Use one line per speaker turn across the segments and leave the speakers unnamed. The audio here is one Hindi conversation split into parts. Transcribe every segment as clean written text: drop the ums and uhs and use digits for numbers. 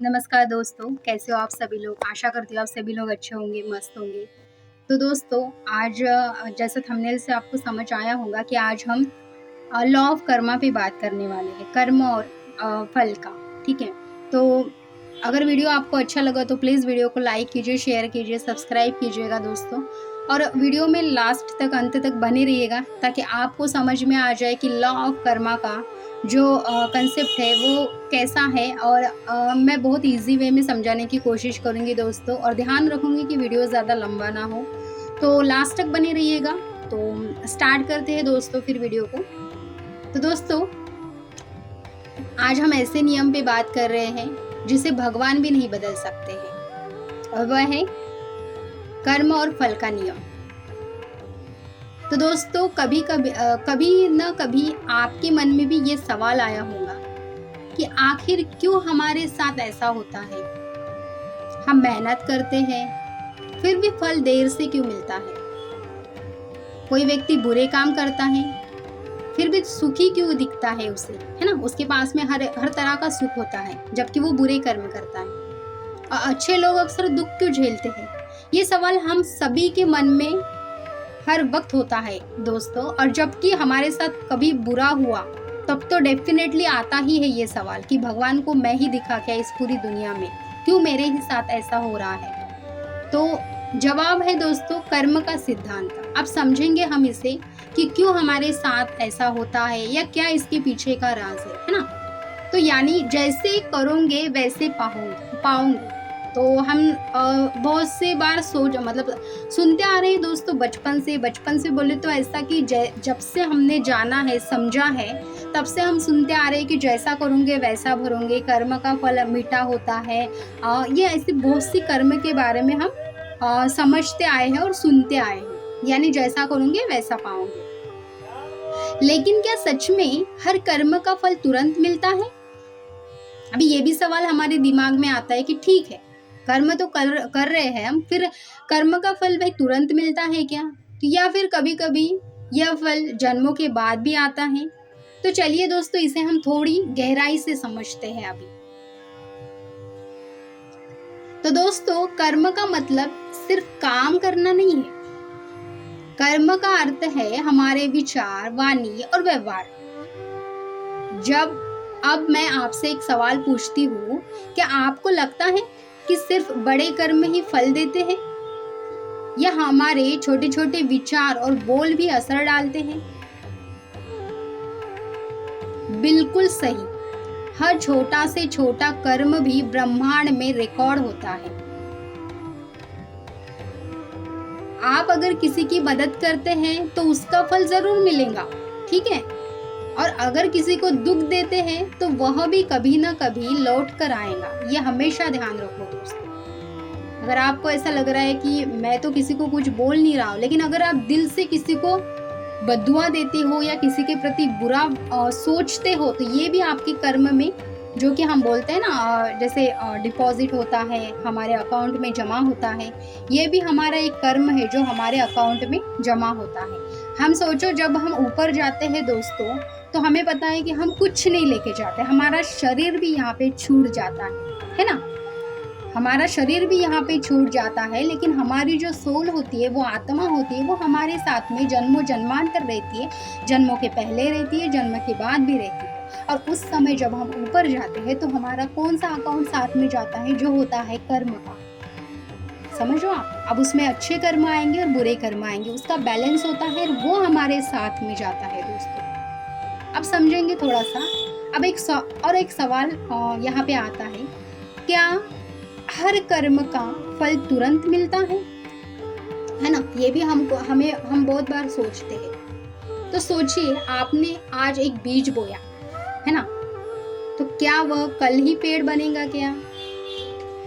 नमस्कार दोस्तों, कैसे हो आप सभी लोग? आशा करती हूँ आप सभी लोग अच्छे होंगे, मस्त होंगे। तो दोस्तों आज जैसे थंबनेल से आपको समझ आया होगा कि आज हम लॉ ऑफ कर्मा पे बात करने वाले हैं, कर्म और फल का, ठीक है? तो अगर वीडियो आपको अच्छा लगा तो प्लीज़ वीडियो को लाइक कीजिए, शेयर कीजिए, सब्सक्राइब कीजिएगा दोस्तों। और वीडियो में लास्ट तक, अंत तक बने रहिएगा ताकि आपको समझ में आ जाए कि लॉ ऑफ कर्मा का जो कंसेप्ट है वो कैसा है। और मैं बहुत ईज़ी वे में समझाने की कोशिश करूँगी दोस्तों, और ध्यान रखूँगी कि वीडियो ज़्यादा लंबा ना हो। तो लास्ट तक बने रहिएगा। तो स्टार्ट करते हैं दोस्तों फिर वीडियो को। तो दोस्तों आज हम ऐसे नियम पे बात कर रहे हैं जिसे भगवान भी नहीं बदल सकते हैं, और वह है कर्म और फल का नियम। तो दोस्तों कभी न कभी आपके मन में भी ये सवाल आया होगा कि आखिर क्यों हमारे साथ ऐसा होता है। हम मेहनत करते हैं फिर भी फल देर से क्यों मिलता है। कोई व्यक्ति बुरे काम करता है फिर भी सुखी क्यों दिखता है उसे, है ना? उसके पास में हर तरह का सुख होता है जबकि वो बुरे कर्म करता है। और अच्छे लोग अक्सर दुख क्यों झेलते हैं। ये सवाल हम सभी के मन में हर वक्त होता है दोस्तों। और जबकि हमारे साथ कभी बुरा हुआ तब तो डेफिनेटली आता ही है ये सवाल कि भगवान को मैं ही दिखा क्या इस पूरी दुनिया में, क्यों मेरे ही साथ ऐसा हो रहा है। तो जवाब है दोस्तों कर्म का सिद्धांत। अब समझेंगे हम इसे कि क्यों हमारे साथ ऐसा होता है या क्या इसके पीछे का राज है ना? तो यानी जैसे करोगे वैसे पाओगे। तो हम बहुत से बार सुनते आ रहे हैं दोस्तों बचपन से बोले तो ऐसा कि जब से हमने जाना है, समझा है, तब से हम सुनते आ रहे हैं कि जैसा करोगे वैसा भरोगे, कर्म का फल मीठा होता है। ये ऐसी बहुत सी कर्म के बारे में हम समझते आए हैं और सुनते आए हैं, यानी जैसा करोगे वैसा पाओगे। लेकिन क्या सच में हर कर्म का फल तुरंत मिलता है? अभी ये भी सवाल हमारे दिमाग में आता है कि ठीक है, कर्म तो कर रहे हैं हम, फिर कर्म का फल भाई तुरंत मिलता है क्या? या फिर कभी कभी यह फल जन्मों के बाद भी आता है? तो चलिए दोस्तों इसे हम थोड़ी गहराई से समझते हैं अभी। तो दोस्तों कर्म का मतलब सिर्फ काम करना नहीं है। कर्म का अर्थ है हमारे विचार, वाणी और व्यवहार। अब मैं आपसे एक सवाल पूछती हूँ, क्या आपको लगता है कि सिर्फ बड़े कर्म ही फल देते हैं, या हमारे छोटे छोटे विचार और बोल भी असर डालते हैं? बिल्कुल सही। हर छोटा से छोटा कर्म भी ब्रह्मांड में रिकॉर्ड होता है। आप अगर किसी की मदद करते हैं तो उसका फल जरूर मिलेगा, ठीक है? और अगर किसी को दुख देते हैं तो वह भी कभी ना कभी लौट कर आएगा। ये हमेशा ध्यान रखो दोस्तों। अगर आपको ऐसा लग रहा है कि मैं तो किसी को कुछ बोल नहीं रहा हूँ, लेकिन अगर आप दिल से किसी को बद्दुआ देते हो या किसी के प्रति बुरा सोचते हो, तो ये भी आपके कर्म में, जो कि हम बोलते हैं ना जैसे डिपॉजिट होता है, हमारे अकाउंट में जमा होता है, ये भी हमारा एक कर्म है जो हमारे अकाउंट में जमा होता है। हम सोचो जब हम ऊपर जाते हैं दोस्तों, तो हमें पता है कि हम कुछ नहीं लेके जाते, हमारा शरीर भी यहाँ पे छूट जाता है ना? हमारा शरीर भी यहाँ पे छूट जाता है, लेकिन हमारी जो सोल होती है, वो आत्मा होती है, वो हमारे साथ में जन्मों जन्मांतर रहती है। जन्मों के पहले रहती है, जन्म के बाद भी रहती है। और उस समय जब हम ऊपर जाते हैं तो हमारा कौन सा अकाउंट साथ में जाता है? जो होता है कर्म का। समझो आप, अब उसमें अच्छे कर्म आएंगे और बुरे कर्म आएंगे, उसका बैलेंस होता है, वो हमारे साथ में जाता है दोस्तों। अब समझेंगे थोड़ा सा। अब एक सवाल यहाँ पे आता है, क्या हर कर्म का फल तुरंत मिलता है ना? ये भी हम बहुत बार सोचते हैं। तो सोचिए, आपने आज एक बीज बोया है ना, तो क्या वह कल ही पेड़ बनेगा क्या?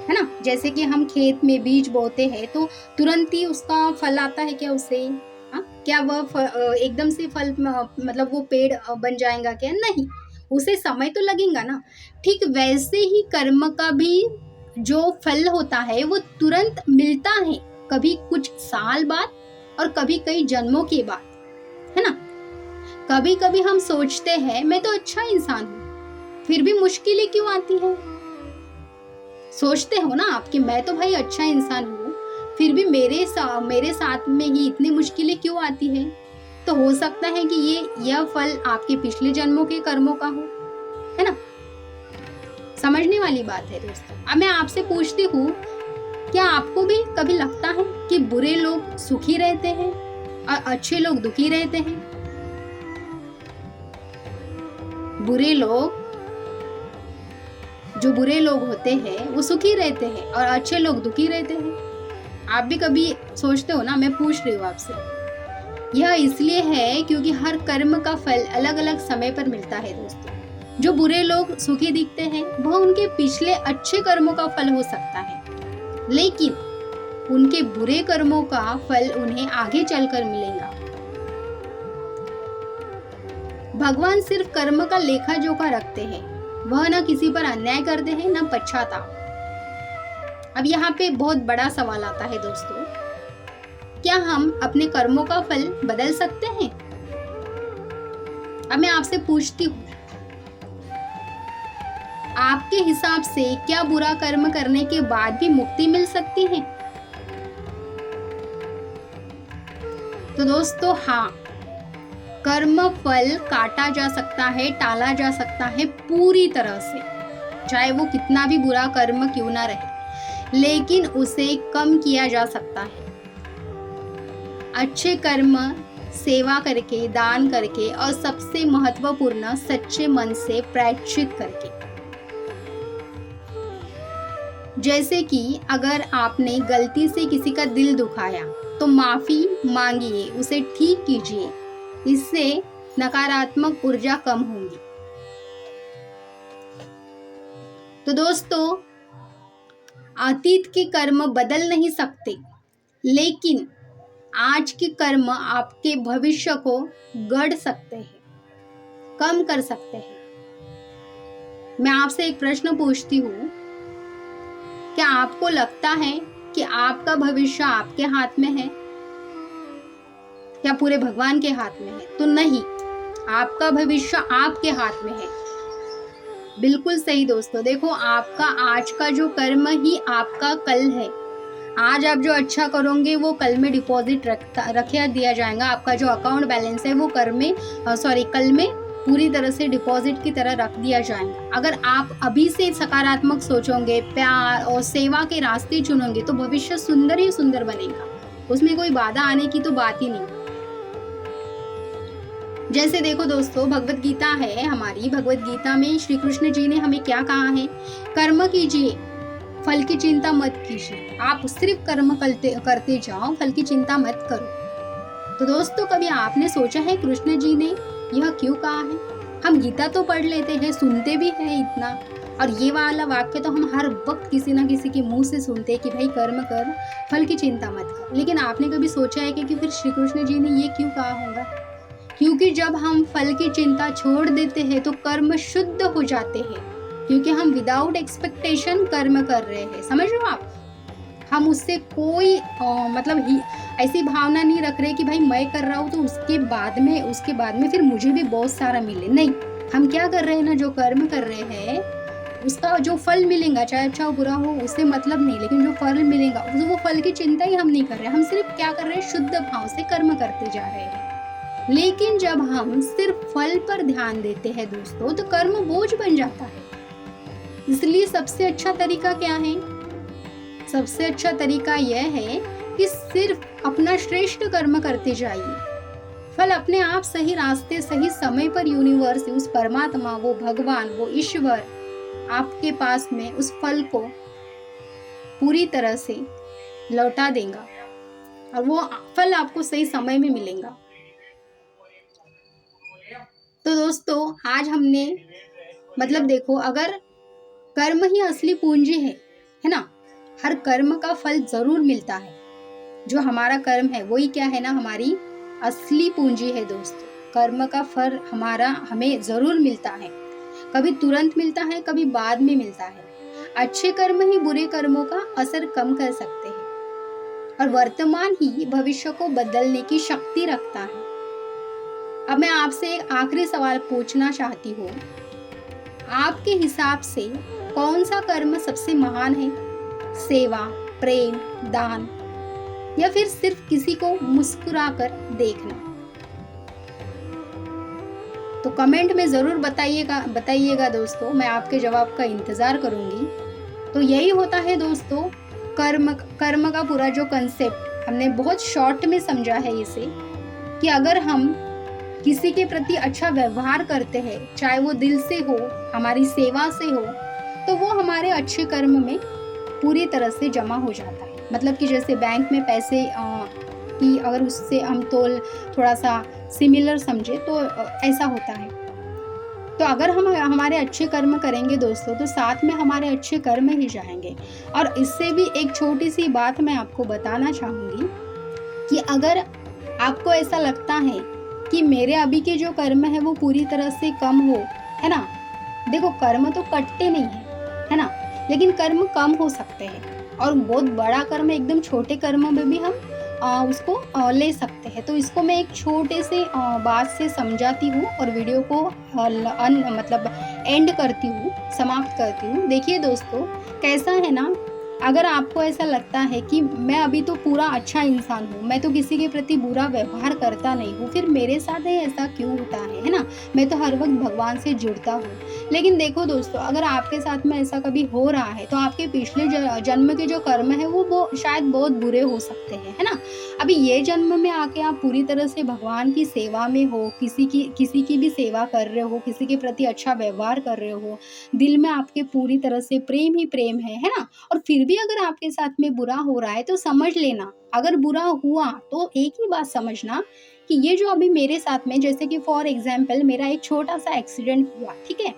है ना? जैसे कि हम खेत में बीज बोते हैं तो तुरंत ही उसका फल आता है क्या उसे? क्या वह एकदम से फल मतलब वो पेड़ बन जाएगा क्या? नहीं, उसे समय तो लगेगा ना। ठीक वैसे ही कर्म का भी जो फल होता है वो तुरंत मिलता है, कभी कुछ साल बाद और कभी कई जन्मों के बाद, है ना? कभी कभी हम सोचते हैं मैं तो अच्छा इंसान हूँ, फिर भी मुश्किलें क्यों आती हैं? सोचते हो ना आप कि मैं तो भाई अच्छा इंसान हूँ, फिर भी मेरे साथ में ही इतनी मुश्किलें क्यों आती हैं? तो हो सकता है कि यह फल आपके पिछले जन्मों के कर्मों का हो, है ना? समझने वाली बात है दोस्तों। अब मैं आपसे पूछती हूँ, क्या आपको भी कभी लगता है कि बुरे लोग सुखी रहते हैं और अच्छे लोग दुखी रहते हैं? जो बुरे लोग होते हैं वो सुखी रहते हैं और अच्छे लोग दुखी रहते हैं। आप भी कभी सोचते हो ना? मैं पूछ रही हूँ आपसे। यह इसलिए है क्योंकि हर कर्म का फल अलग अलग समय पर मिलता है दोस्तों। जो बुरे लोग सुखी दिखते हैं वह उनके पिछले अच्छे कर्मों का फल हो सकता है, लेकिन उनके बुरे कर्मों का फल उन्हें आगे चलकर मिलेगा। भगवान सिर्फ कर्म का लेखा जोखा रखते हैं, वह न किसी पर अन्याय करते हैं न पश्चाताप। अब यहाँ पे बहुत बड़ा सवाल आता है दोस्तों, क्या हम अपने कर्मों का फल बदल सकते हैं? अब मैं आपसे पूछती हूँ, आपके हिसाब से क्या बुरा कर्म करने के बाद भी मुक्ति मिल सकती है? तो दोस्तों हाँ, कर्म फल काटा जा सकता है, टाला जा सकता है पूरी तरह से, चाहे वो कितना भी बुरा कर्म क्यों ना रहे, लेकिन उसे कम किया जा सकता है। अच्छे कर्म सेवा करके, दान करके और सबसे महत्वपूर्ण सच्चे मन से प्रायश्चित करके। जैसे कि अगर आपने गलती से किसी का दिल दुखाया तो माफी मांगिए, उसे ठीक कीजिए, इससे नकारात्मक ऊर्जा कम होगी। तो दोस्तों, अतीत के कर्म बदल नहीं सकते, लेकिन आज के कर्म आपके भविष्य को गढ़ सकते हैं, कम कर सकते हैं। मैं आपसे एक प्रश्न पूछती हूँ, क्या आपको लगता है कि आपका भविष्य आपके हाथ में है? क्या पूरे भगवान के हाथ में है? तो नहीं, आपका भविष्य आपके हाथ में है। बिल्कुल सही दोस्तों। देखो, आपका आज का जो कर्म ही आपका कल है। आज आप जो अच्छा करोगे वो कल में डिपॉजिट रखा दिया जाएगा। आपका जो अकाउंट बैलेंस है वो कल में पूरी तरह से डिपॉजिट की तरह रख दिया जाएगा। अगर आप अभी से सकारात्मक सोचोगे, प्यार और सेवा के रास्ते चुनोगे, तो भविष्य सुंदर ही सुंदर बनेगा। उसमें कोई बाधा आने की तो बात ही नहीं। जैसे देखो दोस्तों, भगवत गीता है हमारी, भगवत गीता में श्री कृष्ण जी ने हमें क्या कहा है? कर्म कीजिए, फल की चिंता मत कीजिए। आप सिर्फ कर्म करते जाओ, फल की चिंता मत करो। तो दोस्तों, कभी आपने सोचा है कृष्ण जी ने यह क्यों कहा है? हम गीता तो पढ़ लेते हैं, सुनते भी हैं इतना, और ये वाला वाक्य तो हम हर वक्त किसी ना किसी के मुंह से सुनते हैं कि भाई कर्म कर, फल की चिंता मत कर। लेकिन आपने कभी सोचा है कि फिर श्री कृष्ण जी ने ये क्यों कहा होगा? क्योंकि जब हम फल की चिंता छोड़ देते हैं तो कर्म शुद्ध हो जाते हैं, क्योंकि हम विदाउट एक्सपेक्टेशन कर्म कर रहे हैं। समझ लो आप, हम उससे कोई ऐसी भावना नहीं रख रहे कि भाई मैं कर रहा हूँ तो उसके बाद में फिर मुझे भी बहुत सारा मिले। नहीं, हम क्या कर रहे हैं ना, जो कर्म कर रहे हैं उसका जो फल मिलेगा, चाहे अच्छा हो बुरा हो, उससे मतलब नहीं, लेकिन जो फल मिलेगा वो फल की चिंता ही हम नहीं कर रहे। हम सिर्फ क्या कर रहे हैं? शुद्ध भाव से कर्म करते जा रहे हैं। लेकिन जब हम सिर्फ फल पर ध्यान देते हैं दोस्तों, तो कर्म बोझ बन जाता है। इसलिए सबसे अच्छा तरीका क्या है? सबसे अच्छा तरीका यह है कि सिर्फ अपना श्रेष्ठ कर्म करते जाइए। फल अपने आप सही रास्ते, सही समय पर यूनिवर्स, उस परमात्मा, वो भगवान, वो ईश्वर आपके पास में उस फल को पूरी तरह से लौटा देगा और वो फल आपको सही समय में मिलेगा। तो दोस्तों, आज हमने देखो, अगर कर्म ही असली पूंजी है ना, हर कर्म का फल जरूर मिलता है। जो हमारा कर्म है वही क्या है ना, हमारी असली पूंजी है दोस्तों। कर्म का फल हमें जरूर मिलता है, कभी तुरंत मिलता है, कभी बाद में मिलता है। अच्छे कर्म ही बुरे कर्मों का असर कम कर सकते हैं और वर्तमान ही भविष्य को बदलने की शक्ति रखता है। अब मैं आपसे एक आखिरी सवाल पूछना चाहती हूँ, आपके हिसाब से कौन सा कर्म सबसे महान है? सेवा, प्रेम, दान, या फिर सिर्फ किसी को मुस्कुराकर देखना? तो कमेंट में ज़रूर बताइएगा दोस्तों, मैं आपके जवाब का इंतज़ार करूँगी। तो यही होता है दोस्तों कर्म का पूरा जो कंसेप्ट हमने बहुत शॉर्ट में समझा है इसे, कि अगर हम किसी के प्रति अच्छा व्यवहार करते हैं, चाहे वो दिल से हो, हमारी सेवा से हो, तो वो हमारे अच्छे कर्म में पूरी तरह से जमा हो जाता है। मतलब कि जैसे बैंक में पैसे कि अगर उससे हम तोल थोड़ा सा सिमिलर समझे तो ऐसा होता है। तो अगर हम हमारे अच्छे कर्म करेंगे दोस्तों, तो साथ में हमारे अच्छे कर्म ही जाएंगे। और इससे भी एक छोटी सी बात मैं आपको बताना चाहूँगी कि अगर आपको ऐसा लगता है कि मेरे अभी के जो कर्म है वो पूरी तरह से कम हो, है ना, देखो कर्म तो कटते नहीं है ना, लेकिन कर्म कम हो सकते हैं, और बहुत बड़ा कर्म एकदम छोटे कर्म में भी हम उसको ले सकते हैं। तो इसको मैं एक छोटे से बात से समझाती हूँ और वीडियो को मतलब एंड करती हूँ, समाप्त करती हूँ। देखिए दोस्तों, कैसा है ना, अगर आपको ऐसा लगता है कि मैं अभी तो पूरा अच्छा इंसान हूँ, मैं तो किसी के प्रति बुरा व्यवहार करता नहीं हूँ, फिर मेरे साथ ही ऐसा क्यों होता है ना, मैं तो हर वक्त भगवान से जुड़ता हूँ। लेकिन देखो दोस्तों, अगर आपके साथ में ऐसा कभी हो रहा है, तो आपके पिछले जन्म के जो कर्म है वो शायद बहुत बुरे हो सकते हैं, है ना। अभी ये जन्म में आके आप पूरी तरह से भगवान की सेवा में हो, किसी की भी सेवा कर रहे हो, किसी के प्रति अच्छा व्यवहार कर रहे हो, दिल में आपके पूरी तरह से प्रेम ही प्रेम है ना, और फिर भी अगर आपके साथ में बुरा हो रहा है तो समझ लेना, अगर बुरा हुआ तो एक ही बात समझना कि ये जो अभी मेरे साथ में, जैसे कि फॉर एग्जाम्पल मेरा एक छोटा सा एक्सीडेंट हुआ, ठीक है,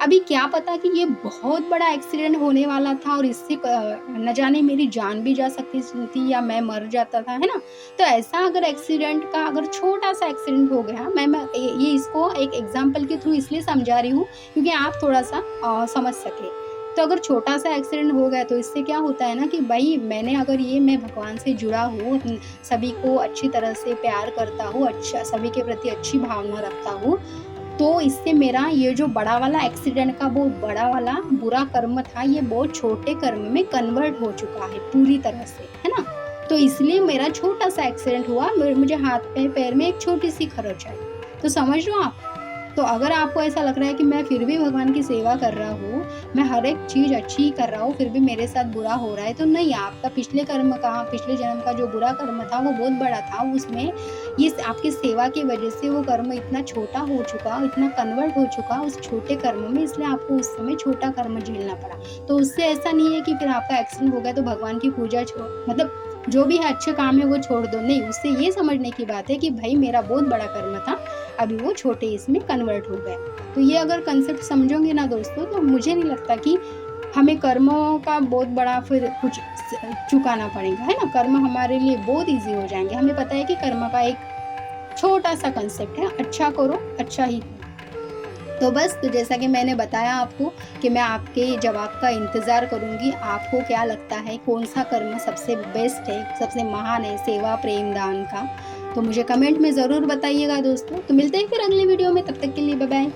अभी क्या पता कि ये बहुत बड़ा एक्सीडेंट होने वाला था और इससे न जाने मेरी जान भी जा सकती थी या मैं मर जाता था, है ना। तो ऐसा अगर एक्सीडेंट का अगर छोटा सा एक्सीडेंट हो गया, मैं ये इसको एक एग्जाम्पल के थ्रू इसलिए समझा रही हूँ क्योंकि आप थोड़ा सा समझ सके। तो अगर छोटा सा एक्सीडेंट हो गया तो इससे क्या होता है ना कि भाई मैंने अगर मैं भगवान से जुड़ा हूँ, सभी को अच्छी तरह से प्यार करता हूँ, अच्छा सभी के प्रति अच्छी भावना रखता हूँ, तो इससे मेरा ये जो बड़ा वाला एक्सीडेंट का वो बड़ा वाला बुरा कर्म था, ये बहुत छोटे कर्म में कन्वर्ट हो चुका है पूरी तरह से, है ना। तो इसलिए मेरा छोटा सा एक्सीडेंट हुआ, मुझे हाथ पैर में एक छोटी सी खरोंच आई। तो समझ लो आप। तो अगर आपको ऐसा लग रहा है कि मैं फिर भी भगवान की सेवा कर रहा हूँ, मैं हर एक चीज़ अच्छी कर रहा हूँ, फिर भी मेरे साथ बुरा हो रहा है, तो नहीं, आपका पिछले जन्म का जो बुरा कर्म था वो बहुत बड़ा था, उसमें ये आपकी सेवा की वजह से वो कर्म इतना छोटा हो चुका, इतना कन्वर्ट हो चुका उस छोटे कर्म में, इसलिए आपको उस समय छोटा कर्म झेलना पड़ा। तो उससे ऐसा नहीं है कि फिर आपका एक्सीडेंट हो गया तो भगवान की पूजा मतलब जो भी है अच्छे काम है वो छोड़ दो, नहीं, उससे ये समझने की बात है कि भाई मेरा बहुत बड़ा कर्म था, अभी वो छोटे इसमें कन्वर्ट हो गया। तो ये अगर कंसेप्ट समझोगे ना दोस्तों, तो मुझे नहीं लगता कि हमें कर्मों का बहुत बड़ा फिर कुछ चुकाना पड़ेगा, है ना। कर्म हमारे लिए बहुत ईजी हो जाएंगे। हमें पता है कि कर्म का एक छोटा सा कंसेप्ट है, अच्छा करो अच्छा ही। तो बस, तो जैसा कि मैंने बताया आपको कि मैं आपके जवाब का इंतज़ार करूँगी। आपको क्या लगता है कौन सा कर्म सबसे बेस्ट है, सबसे महान है सेवा प्रेम दान का? तो मुझे कमेंट में ज़रूर बताइएगा दोस्तों। तो मिलते हैं फिर अगले वीडियो में, तब तक के लिए बाय बाय।